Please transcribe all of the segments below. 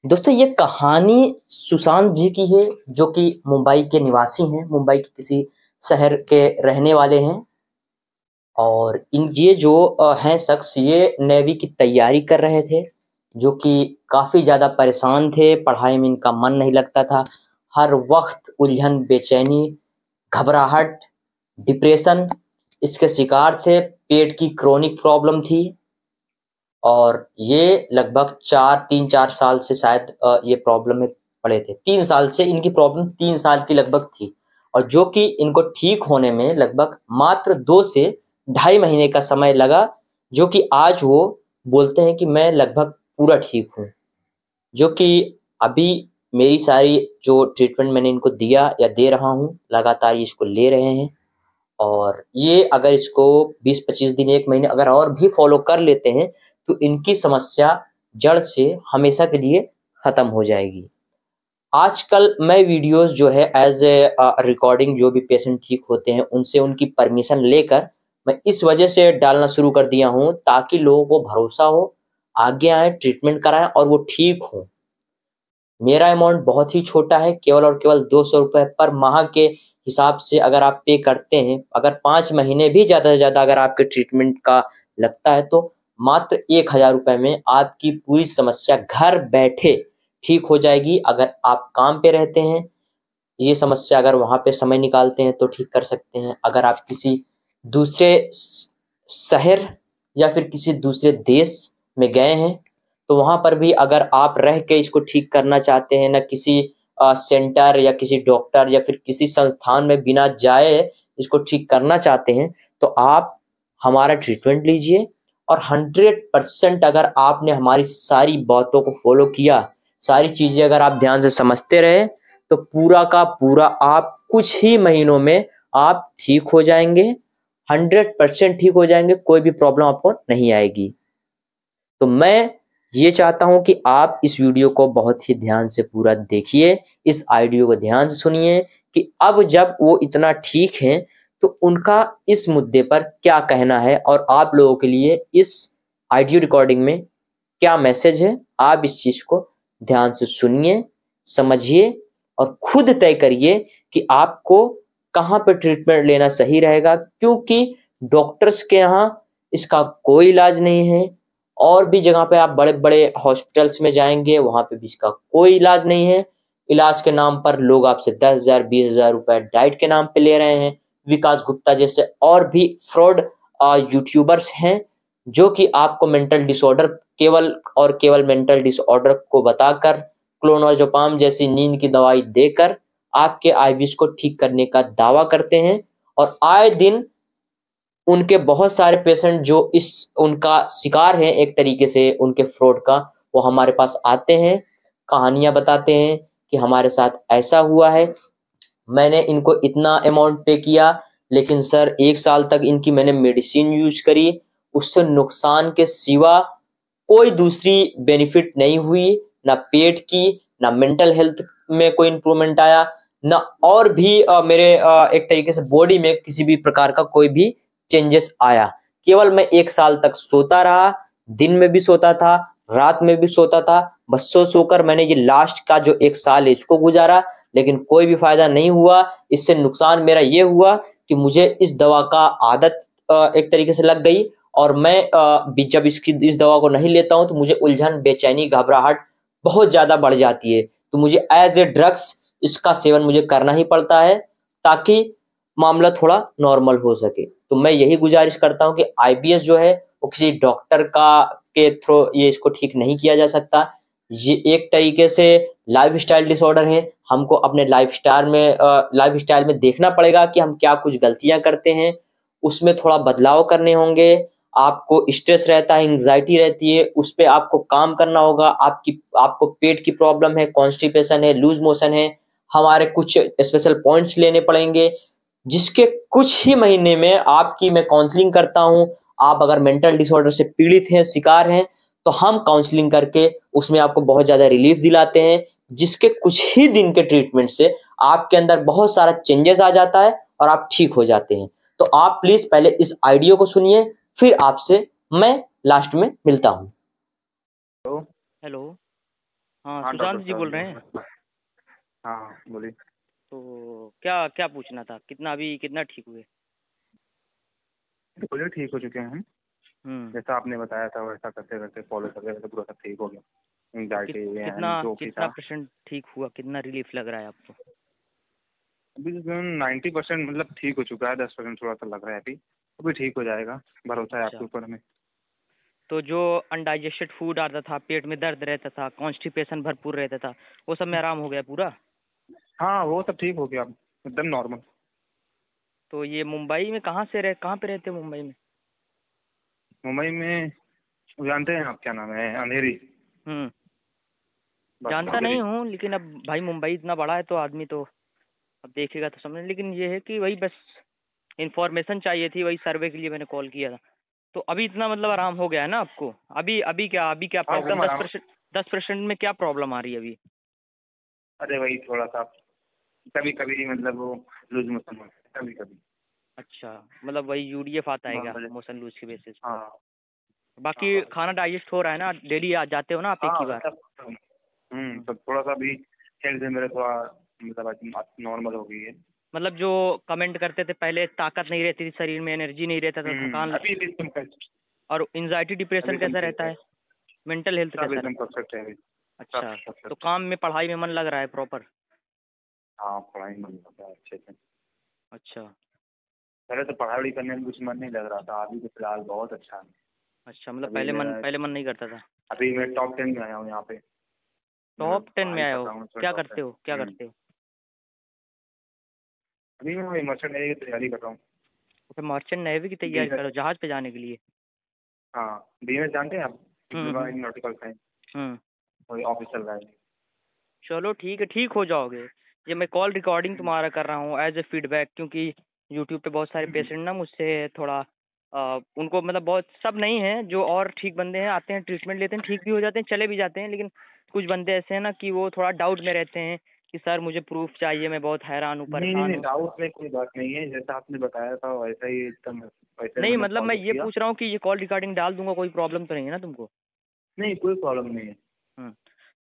दोस्तों ये कहानी सुशांत जी की है जो कि मुंबई के निवासी हैं। मुंबई के किसी शहर के रहने वाले हैं और इन ये जो हैं शख्स ये नेवी की तैयारी कर रहे थे जो कि काफ़ी ज़्यादा परेशान थे। पढ़ाई में इनका मन नहीं लगता था। हर वक्त उलझन, बेचैनी, घबराहट, डिप्रेशन इसके शिकार थे। पेट की क्रोनिक प्रॉब्लम थी और ये लगभग 3-4 साल से शायद ये प्रॉब्लम में पड़े थे। 3 साल से इनकी प्रॉब्लम 3 साल की लगभग थी और जो कि इनको ठीक होने में लगभग मात्र 2 से ढाई महीने का समय लगा, जो कि आज वो बोलते हैं कि मैं लगभग पूरा ठीक हूँ। जो कि अभी मेरी सारी जो ट्रीटमेंट मैंने इनको दिया या दे रहा हूँ, लगातार ये इसको ले रहे हैं और ये अगर इसको 20-25 दिन, 1 महीने अगर और भी फॉलो कर लेते हैं तो इनकी समस्या जड़ से हमेशा के लिए खत्म हो जाएगी। आजकल मैं वीडियोस जो है एज ए रिकॉर्डिंग, जो भी पेशेंट ठीक होते हैं उनसे उनकी परमिशन लेकर मैं इस वजह से डालना शुरू कर दिया हूँ ताकि लोगों को भरोसा हो, आगे आए, ट्रीटमेंट कराएं और वो ठीक हों। मेरा अमाउंट बहुत ही छोटा है, केवल और केवल 200 रुपये पर माह के हिसाब से अगर आप पे करते हैं, अगर 5 महीने भी ज़्यादा से ज़्यादा अगर आपके ट्रीटमेंट का लगता है तो मात्र 1000 रुपये में आपकी पूरी समस्या घर बैठे ठीक हो जाएगी। अगर आप काम पे रहते हैं, ये समस्या अगर वहाँ पे समय निकालते हैं तो ठीक कर सकते हैं। अगर आप किसी दूसरे शहर या फिर किसी दूसरे देश में गए हैं तो वहाँ पर भी अगर आप रह के इसको ठीक करना चाहते हैं, ना किसी सेंटर या किसी डॉक्टर या फिर किसी संस्थान में बिना जाए इसको ठीक करना चाहते हैं, तो आप हमारा ट्रीटमेंट लीजिए और 100% अगर आपने हमारी सारी बातों को फॉलो किया, सारी चीज़ें अगर आप ध्यान से समझते रहे, तो पूरा का पूरा आप कुछ ही महीनों में आप ठीक हो जाएंगे। 100% ठीक हो जाएंगे, कोई भी प्रॉब्लम आपको नहीं आएगी। तो मैं ये चाहता हूं कि आप इस वीडियो को बहुत ही ध्यान से पूरा देखिए, इस ऑडियो को ध्यान से सुनिए कि अब जब वो इतना ठीक हैं तो उनका इस मुद्दे पर क्या कहना है और आप लोगों के लिए इस ऑडियो रिकॉर्डिंग में क्या मैसेज है। आप इस चीज को ध्यान से सुनिए, समझिए और खुद तय करिए कि आपको कहाँ पे ट्रीटमेंट लेना सही रहेगा, क्योंकि डॉक्टर्स के यहाँ इसका कोई इलाज नहीं है। और भी जगह पे आप बड़े बड़े हॉस्पिटल्स में जाएंगे, वहां पे भी इसका कोई इलाज नहीं है। इलाज के नाम पर लोग आपसे 10,000 20,000 रुपए डाइट के नाम पे ले रहे हैं। विकास गुप्ता जैसे और भी फ्रॉड यूट्यूबर्स हैं जो कि आपको मेंटल डिसऑर्डर, केवल और केवल मेंटल डिसऑर्डर को बताकर क्लोनाजोपाम जैसी नींद की दवाई देकर आपके आईबीएस को ठीक करने का दावा करते हैं। और आए दिन उनके बहुत सारे पेशेंट जो इस उनका शिकार हैं एक तरीके से उनके फ्रॉड का, वो हमारे पास आते हैं, कहानियां बताते हैं कि हमारे साथ ऐसा हुआ है, मैंने इनको इतना अमाउंट पे किया लेकिन सर 1 साल तक इनकी मैंने मेडिसिन यूज करी, उससे नुकसान के सिवा कोई दूसरी बेनिफिट नहीं हुई। ना पेट की, ना मेंटल हेल्थ में कोई इंप्रूवमेंट आया, ना और भी मेरे एक तरीके से बॉडी में किसी भी प्रकार का कोई भी चेंजेस आया। केवल मैं 1 साल तक सोता रहा, दिन में भी सोता था, रात में भी सोता था, बस सो सोकर मैंने ये लास्ट का जो 1 साल है इसको गुजारा, लेकिन कोई भी फायदा नहीं हुआ। इससे नुकसान मेरा ये हुआ कि मुझे इस दवा का आदत एक तरीके से लग गई और मैं जब इस दवा को नहीं लेता हूं तो मुझे उलझन, बेचैनी, घबराहट बहुत ज्यादा बढ़ जाती है। तो मुझे एज ए ड्रग्स इसका सेवन मुझे करना ही पड़ता है ताकि मामला थोड़ा नॉर्मल हो सके। तो मैं यही गुजारिश करता हूं कि आईबीएस जो है वो किसी डॉक्टर का के थ्रू ये इसको ठीक नहीं किया जा सकता। ये एक तरीके से लाइफस्टाइल डिसऑर्डर है। हमको अपने लाइफस्टाइल में देखना पड़ेगा कि हम क्या कुछ गलतियां करते हैं, उसमें थोड़ा बदलाव करने होंगे। आपको स्ट्रेस रहता है, एंग्जाइटी रहती है, उस पे आपको काम करना होगा। आपको पेट की प्रॉब्लम है, कॉन्स्टिपेशन है, लूज मोशन है, हमारे कुछ स्पेशल पॉइंट्स लेने पड़ेंगे जिसके कुछ ही महीने में आपकी मैं काउंसलिंग करता हूं। आप अगर मेंटल डिसऑर्डर से पीड़ित हैं, शिकार हैं, तो हम काउंसलिंग करके उसमें आपको बहुत ज्यादा रिलीफ दिलाते हैं, जिसके कुछ ही दिन के ट्रीटमेंट से आपके अंदर बहुत सारा चेंजेस आ जाता है और आप ठीक हो जाते हैं। तो आप प्लीज पहले इस आइडियो को सुनिए, फिर आपसे मैं लास्ट में मिलता हूं। हेलो। हेलो। हाँ, हाँ सुशांत डॉक्टर जी बोल साहब रहे हैं। नमस्कार। हाँ बोलिए। तो क्या क्या पूछना था, कितना ठीक हुए? बोलिए, ठीक हो चुके हैं हम। हम्म। जैसा आपने बताया था वैसा करते करते फॉलो करते करते पूरा सब ठीक हो गया। तो एंग्जाइटी कितना एंड जो भी कितना था। परसेंट ठीक हुआ, कितना रिलीफ लग रहा है आपको? अभी 90% मतलब ठीक हो चुका है, 10% थोड़ा सा लग रहा है अभी। अभी ठीक हो जाएगा, भरोसा है आपके अच्छा। ऊपर हमें। तो जो अनडाइजेस्टेड फूड आता था, पेट में दर्द रहता था, कॉन्स्टिपेशन भरपूर रहता था, वो सब में आराम हो गया पूरा? हाँ वो सब ठीक हो गया अब, एकदम नॉर्मल। तो ये मुंबई में कहाँ पे रहते हो मुंबई में? मुंबई में जानते हैं आप क्या नाम है, अंधेरी। हम्म। बस जानता अंधेरी। नहीं हूँ, लेकिन अब भाई मुंबई इतना बड़ा है तो आदमी तो अब देखेगा तो समझ, लेकिन ये है कि वही बस इंफॉर्मेशन चाहिए थी, वही सर्वे के लिए मैंने कॉल किया था। तो अभी इतना मतलब आराम हो गया है ना आपको? अभी क्या हाँ प्रॉब्लम, एकदम दस आराम। परसेंट 10% में क्या प्रॉब्लम आ रही है अभी? अरे वही थोड़ा सा कभी कभी मतलब वो लूज मोशन होता है कभी कभी। अच्छा, मतलब वही यूडीएफ आता है क्या, नॉर्मल। मोशन लूज के बेसिस पे? हाँ। बाकी हाँ बस। खाना डाइजेस्ट हो रहा है ना, डेली आ जाते हो ना आप एक हाँ ही बार? सब। हम्म। सब थोड़ा सा भी हेल्थ मेरे थोड़ा मतलब नॉर्मल हो गई है। मतलब जो कमेंट करते थे पहले, ताकत नहीं रहती थी शरीर में, एनर्जी नहीं रहता था, थकान, अभी भी एकदम और एंजाइटी अभी डिप्रेशन एकदम कैसा ठीक रहता है। है? मेंटल हेल्थ सब कैसा एकदम रहता है? परफेक्ट है अभी। सब अच्छा। तो परफेक्ट। काम में पढ़ाई में मन लग रहा है प्रॉपर? हाँ पढ़ाई में मन लगता है अच्छे से। अच्छा। पहले तो पढ़ाई वढ़ाई करने में कुछ मन नहीं लग रहा था, अभी तो फिलहाल बहुत अच्छा है। अच्छा, मतलब अभी मेरा पहले मन नहीं करता था? अभी मैं टॉप 10 में आया हूँ यहाँ पे। मैं टॉप 10 में पढ़ाई आए कर हो? रहा हूँ उसमें क्या टॉप 10। करते हो, क्या करते हो? अभी मैं मर्चेंट नेवी की तैयारी कर रहा हूँ। तो मर्चेंट नेवी की तैयारी बीएस। करो, जहाज पे जाने के लिए? हाँ बीएस जानते हैं आप, diploma hmm. In nautical science. Hmm. वही ऑफिस चल रहा है। चलो ठीक है, ठीक हो जाओगे। ये मैं कॉल रिकॉर्डिंग तुम्हारा कर रहा हूँ एज ए फीडबैक, क्योंकि यूट्यूब पे बहुत सारे पेशेंट ना मुझसे थोड़ा उनको मतलब बहुत सब नहीं है, जो और ठीक बंदे हैं आते हैं ट्रीटमेंट लेते हैं, ठीक भी हो जाते हैं, चले भी जाते हैं, लेकिन कुछ बंदे ऐसे हैं ना कि वो थोड़ा डाउट में रहते हैं कि सर मुझे प्रूफ चाहिए, मैं बहुत हैरान हूँ, नहीं नहीं परेशान नहीं, हूँ। डाउट में कोई बात नहीं है, जैसा आपने बताया था वैसा ही एकदम वैसे नहीं मैंने मतलब मैं फॉलो ये किया। पूछ रहा हूँ कि ये कॉल रिकॉर्डिंग डाल दूंगा, कोई प्रॉब्लम तो नहीं है ना तुमको? नहीं कोई प्रॉब्लम नहीं है। हम्म।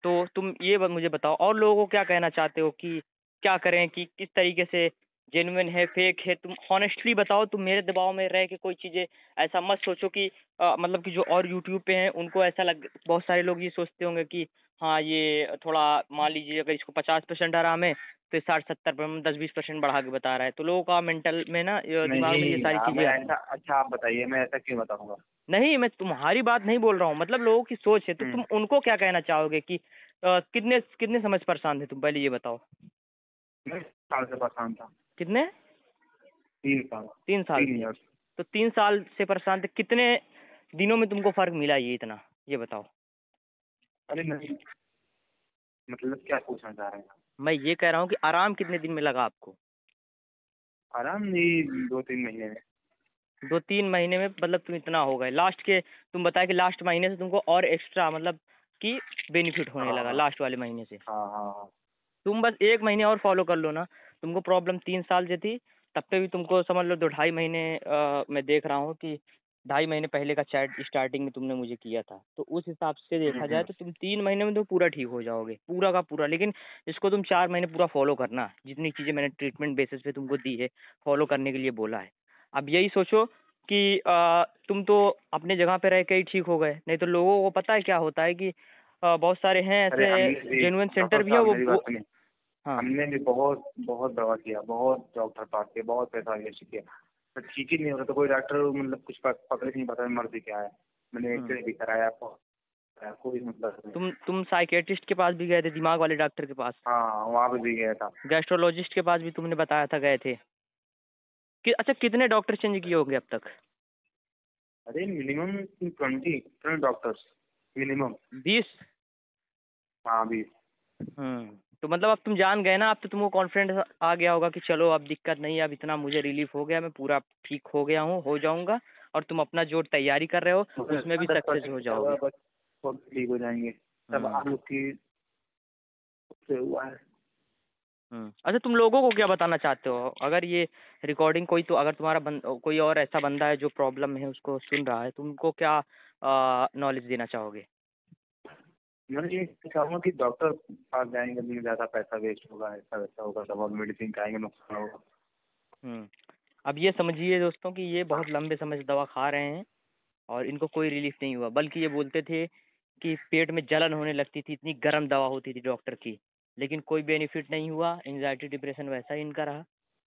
तो तुम ये मुझे बताओ, और लोगों को क्या कहना चाहते हो कि क्या करें, कि किस तरीके से जेन्युइन है फेक है? तुम हॉनेस्टली बताओ, तुम मेरे दबाव में रह के कोई चीज़ें ऐसा मत सोचो कि मतलब कि जो और यूट्यूब पे हैं उनको ऐसा लग, बहुत सारे लोग ये सोचते होंगे कि हाँ ये थोड़ा, मान लीजिए अगर इसको 50% आराम है तो 60-70 10-20% बढ़ा के बता रहा है, तो लोगों का मेंटल में ना दिमाग में ये नहीं सारी चीज़ें मैं आती ऐसा, हैं। अच्छा आप बताइए मैं ऐसा क्यों बताऊंगा। नहीं, मैं तुम्हारी बात नहीं बोल रहा हूँ, मतलब लोगों की सोच है, तो हम्म। तुम उनको क्या कहना चाहोगे कि कितने कितने समझ परेशान थे तुम, पहले ये बताओ। मैं 3 साल से परेशान था। कितने? 3 साल। 3 साल 3 इयर्स। तो 3 साल से परेशान थे, कितने दिनों में तुमको फर्क मिला ये इतना, ये बताओ। अरे नहीं, मतलब क्या पूछना चाह रहे हैं आप। मैं ये कह रहा हूँ कि आराम कितने दिन में लगा आपको? आराम नहीं, 2-3 महीने में। 2-3 महीने में मतलब तुम इतना हो गए लास्ट के? तुम बताए कि लास्ट महीने से तुमको और एक्स्ट्रा मतलब कि बेनिफिट होने हाँ लगा हाँ लास्ट वाले महीने से? हाँ हाँ हाँ। तुम बस 1 महीने और फॉलो कर लो ना। तुमको प्रॉब्लम 3 साल से थी, तब पे भी तुमको समझ लो 2-2.5 महीने, मैं देख रहा हूँ कि 2.5 महीने पहले का चैट स्टार्टिंग में तुमने मुझे किया था, तो उस हिसाब से देखा जाए हम्म। तो तुम 3 महीने में तो पूरा ठीक हो जाओगे, पूरा का पूरा। लेकिन इसको तुम 4 महीने पूरा फॉलो करना, जितनी चीज़ें मैंने ट्रीटमेंट बेसिस पे तुमको दी है, फॉलो करने के लिए बोला है। अब यही सोचो कि तुम तो अपने जगह पे रह के ही ठीक हो गए, नहीं तो लोगों को पता है क्या होता है कि बहुत सारे हैं अरे ऐसे हमने भी, जेन्युइन डॉक्टर सेंटर भी है साहब वो मेरी बात सुनिए। हाँ। हमने भी बहुत बहुत दवा किया, बहुत डॉक्टर पास किए, बहुत पैसा वेस्ट किया, तो ठीक ही नहीं हो रहा। तो कोई डॉक्टर मतलब कुछ पकड़ नहीं पता मर्जी क्या है। मैंने हम्म। एक्सरे भी कराया, कोई मतलब नहीं। तुम साइकेट्रिस्ट के पास भी गए थे, दिमाग वाले डॉक्टर के पास? हाँ वहाँ पे भी गया था। गैस्ट्रोलॉजिस्ट के पास भी तुमने बताया था गए थे कि? अच्छा, कितने डॉक्टर चेंज किए होंगे अब तक? अरे मिनिमम 20 डॉक्टर्स मिनिमम। 20? हाँ 20। तो मतलब अब तुम जान गए ना, अब तो तुमको कॉन्फिडेंस आ गया होगा कि चलो अब दिक्कत नहीं है, अब इतना मुझे रिलीफ हो गया, मैं पूरा ठीक हो गया हूँ, हो जाऊंगा, और तुम अपना जो तैयारी कर रहे हो उसमें भी दस सक्सेस हो परसेंट जाओगे। बस सब ठीक हो जाएंगे। सब हम्म। आप लोग की से हुआ है। अच्छा, तुम लोगों को क्या बताना चाहते हो, अगर ये रिकॉर्डिंग कोई, तो अगर तुम्हारा कोई और ऐसा बंदा है जो प्रॉब्लम है उसको सुन रहा है, तुमको क्या नॉलेज देना चाहोगे? मैंने ये चाहूँगा कि डॉक्टर पास जाएंगे तो ज़्यादा पैसा वेस्ट होगा, ऐसा वैसा होगा, दवा मेडिसिन खाएंगे नुकसान होगा। अब ये समझिए दोस्तों कि ये बहुत लंबे समय से दवा खा रहे हैं और इनको कोई रिलीफ नहीं हुआ, बल्कि ये बोलते थे कि पेट में जलन होने लगती थी, इतनी गर्म दवा होती थी डॉक्टर की, लेकिन कोई बेनिफिट नहीं हुआ। एंजाइटी डिप्रेशन वैसा ही इनका रहा।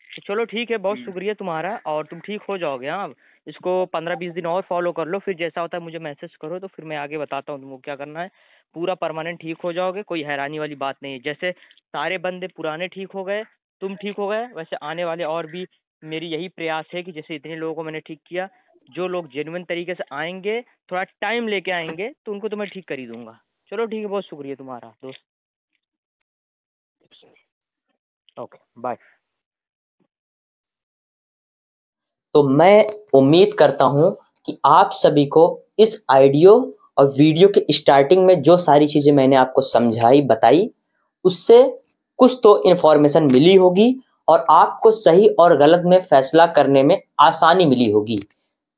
तो चलो ठीक है, बहुत शुक्रिया तुम्हारा, और तुम ठीक हो जाओगे। हाँ, इसको 15-20 दिन और फॉलो कर लो, फिर जैसा होता है मुझे मैसेज करो, तो फिर मैं आगे बताता हूँ तुमको क्या करना है। पूरा परमानेंट ठीक हो जाओगे, कोई हैरानी वाली बात नहीं है। जैसे सारे बंदे पुराने ठीक हो गए, तुम ठीक हो गए, वैसे आने वाले और भी मेरी यही प्रयास है कि जैसे इतने लोगों को मैंने ठीक किया, जो लोग जेन्युइन तरीके से आएंगे, थोड़ा टाइम लेके आएंगे, तो उनको तो मैं ठीक कर ही दूंगा। चलो ठीक है, बहुत शुक्रिया तुम्हारा दोस्त। Okay, bye. तो मैं उम्मीद करता हूं कि आप सभी को इस ऑडियो और वीडियो के स्टार्टिंग में जो सारी चीजें मैंने आपको समझाई बताई, उससे कुछ तो इन्फॉर्मेशन मिली होगी और आपको सही और गलत में फैसला करने में आसानी मिली होगी।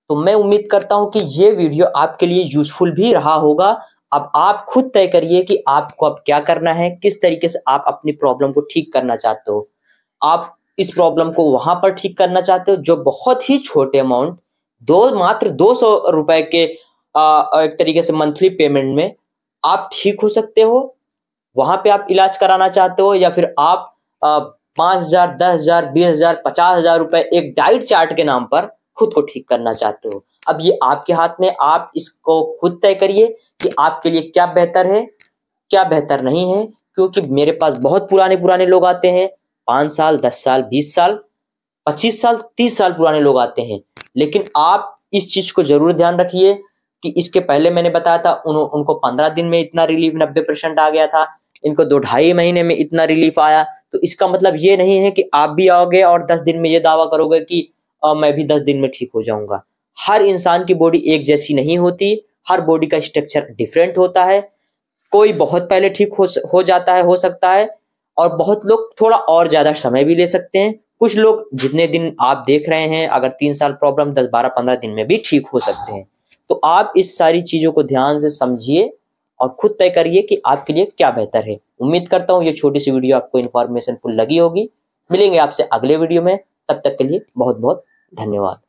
तो मैं उम्मीद करता हूं कि ये वीडियो आपके लिए यूजफुल भी रहा होगा। अब आप खुद तय करिए कि आपको अब क्या करना है, किस तरीके से आप अपनी प्रॉब्लम को ठीक करना चाहते हो। आप इस प्रॉब्लम को वहां पर ठीक करना चाहते हो जो बहुत ही छोटे अमाउंट, मात्र 200 रुपए के एक तरीके से मंथली पेमेंट में आप ठीक हो सकते हो, वहां पे आप इलाज कराना चाहते हो, या फिर आप 5,000, 10,000, 20,000, 50,000 रुपए एक डाइट चार्ट के नाम पर खुद को ठीक करना चाहते हो। अब ये आपके हाथ में, आप इसको खुद तय करिए कि आपके लिए क्या बेहतर है, क्या बेहतर नहीं है। क्योंकि मेरे पास बहुत पुराने पुराने लोग आते हैं, 5 साल, 10 साल, 20 साल, 25 साल, 30 साल पुराने लोग आते हैं। लेकिन आप इस चीज को जरूर ध्यान रखिए कि इसके पहले मैंने बताया था उनको 15 दिन में इतना रिलीफ 90% आ गया था, इनको 2-2.5 महीने में इतना रिलीफ आया। तो इसका मतलब ये नहीं है कि आप भी आओगे और 10 दिन में ये दावा करोगे कि मैं भी 10 दिन में ठीक हो जाऊंगा। हर इंसान की बॉडी एक जैसी नहीं होती, हर बॉडी का स्ट्रक्चर डिफरेंट होता है। कोई बहुत पहले ठीक हो जाता है, हो सकता है, और बहुत लोग थोड़ा और ज्यादा समय भी ले सकते हैं। कुछ लोग जितने दिन आप देख रहे हैं, अगर 3 साल प्रॉब्लम, 10, 12, 15 दिन में भी ठीक हो सकते हैं। तो आप इस सारी चीजों को ध्यान से समझिए और खुद तय करिए कि आपके लिए क्या बेहतर है। उम्मीद करता हूँ ये छोटी सी वीडियो आपको इन्फॉर्मेशन फुल लगी होगी। मिलेंगे आपसे अगले वीडियो में, तब तक के लिए बहुत बहुत धन्यवाद।